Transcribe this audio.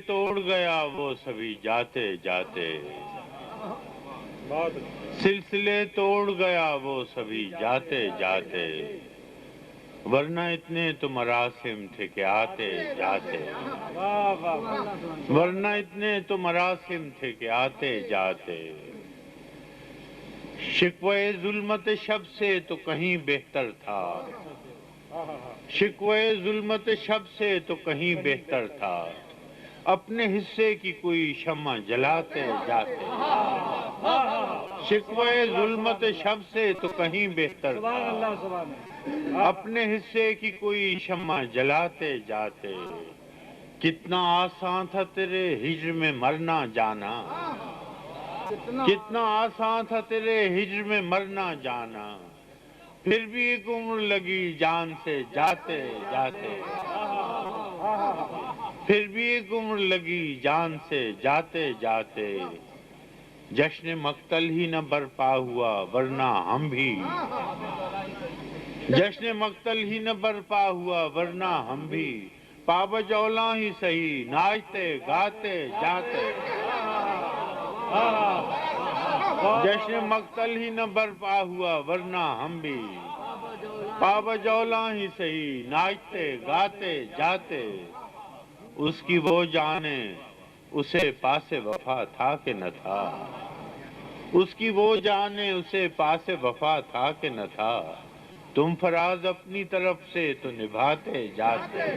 توڑ گیا وہ سبھی جاتے جاتے، سلسلے توڑ گیا وہ سبھی جاتے جاتے، ورنہ اتنے تو مراسم تھے کہ آتے جاتے، ورنہ اتنے تو مراسم تھے کہ آتے جاتے، شکوے ظلمت شب سے تو کہیں بہتر تھا، شکوے ظلمت شب سے تو کہیں بہتر تھا، اپنے حصے کی کوئی شمع جلاتے جاتے، شکوے ظلمت شب سے تو کہیں بہتر تھا، اپنے حصے کی کوئی شمع جلاتے جاتے، کتنا آسان تھا تیرے ہجر میں مرنا جانا، کتنا آسان تھا تیرے ہجر میں مرنا جانا، پھر بھی ایک عمر لگی جان سے جاتے جاتے، پھر بھی ایک عمر لگی جان سے جاتے جاتے، جشن مقتل ہی نہ برپا ہوا ورنہ ہم بھی، جشن مقتل ہی نہ برپا ہوا ورنہ ہم بھی، پابجولاں ہی سہی ناچتے گاتے جاتے، جشن مقتل ہی نہ برپا ہوا ورنہ ہم بھی، پابجولاں ہی سہی ناچتے گاتے جاتے، اس کی وہ جانے اسے پاس وفا تھا کہ نہ تھا، اس کی وہ جانے اسے پاس وفا تھا کہ نہ تھا، تم فراز اپنی طرف سے تو نبھاتے جاتے۔